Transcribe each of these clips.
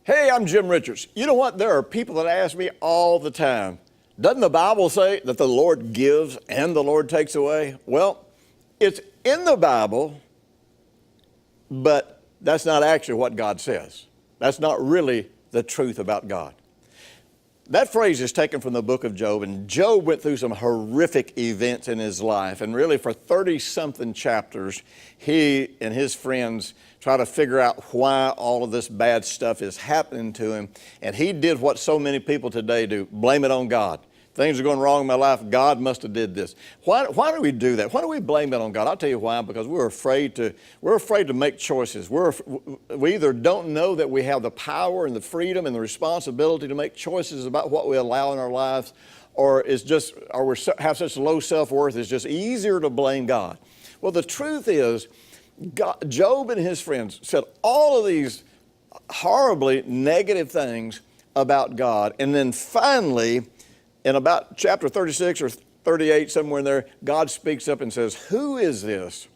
Hey, I'm Jim Richards. You know what? There are people that ask me all the time, doesn't the Bible say that the Lord gives and the Lord takes away? Well, it's in the Bible, but that's not actually what God says. That's not really the truth about God. That phrase is taken from the book of Job, and Job went through some horrific events in his life, and really for 30-something chapters, he and his friends try to figure out why all of this bad stuff is happening to him, and he did what so many people today do, blame it on God. Things are going wrong in my life, God must have did this. Why do we do that? Why do we blame it on God? I'll tell you why, because we're afraid to make choices. We either don't know that we have the power and the freedom and the responsibility to make choices about what we allow in our lives, or we have such low self-worth, it's just easier to blame God. Well, the truth is, Job and his friends said all of these horribly negative things about God, and then finally, in about chapter 36 or 38, somewhere in there, God speaks up and says, "Who is this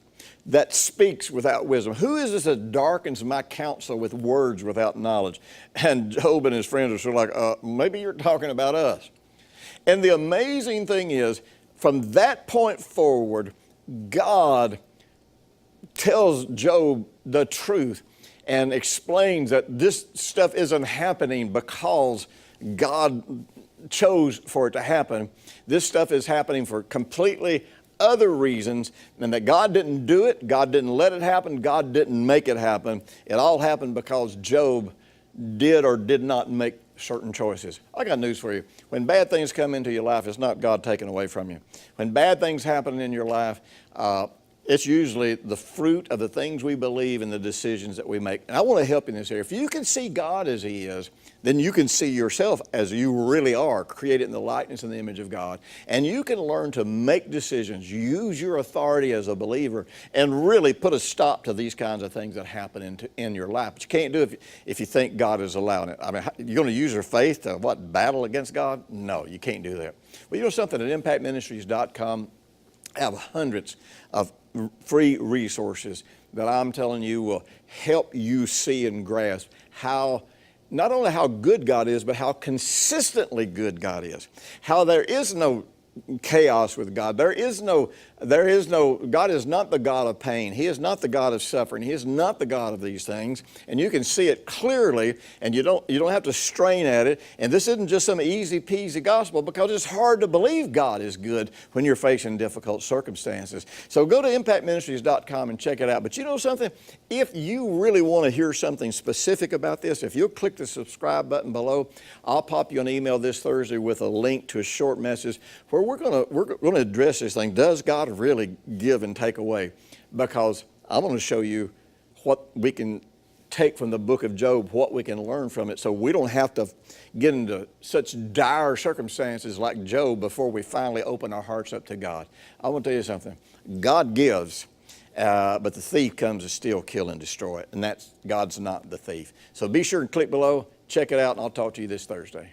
that speaks without wisdom? Who is this that darkens my counsel with words without knowledge?" And Job and his friends are sort of like, maybe you're talking about us. And the amazing thing is, from that point forward, God tells Job the truth and explains that this stuff isn't happening because God chose for it to happen. This stuff is happening for completely other reasons, and that God didn't do it, God didn't let it happen, God didn't make it happen. It all happened because Job did or did not make certain choices. I got news for you. When bad things come into your life, it's not God taken away from you. When bad things happen in your life, it's usually the fruit of the things we believe and the decisions that we make. And I want to help you in this area. If you can see God as He is, then you can see yourself as you really are, created in the likeness and the image of God. And you can learn to make decisions, use your authority as a believer, and really put a stop to these kinds of things that happen in your life. But you can't do it if you think God is allowing it. I mean, you're going to use your faith to, battle against God? No, you can't do that. Well, you know something, at ImpactMinistries.com, I have hundreds of free resources that I'm telling you will help you see and grasp not only how good God is, but how consistently good God is. How there is no chaos with God. God is not the God of pain. He is not the God of suffering. He is not the God of these things. And you can see it clearly, and you don't have to strain at it. And this isn't just some easy peasy gospel, because it's hard to believe God is good when you're facing difficult circumstances. So go to ImpactMinistries.com and check it out. But you know something? If you really want to hear something specific about this, if you'll click the subscribe button below, I'll pop you an email this Thursday with a link to a short message where we're going to address this thing. Does God really give and take away? Because I'm going to show you what we can take from the book of Job, what we can learn from it, so we don't have to get into such dire circumstances like Job before we finally open our hearts up to God. I want to tell you something. God gives, but the thief comes to steal, kill, and destroy it. And God's not the thief. So be sure and click below, check it out, and I'll talk to you this Thursday.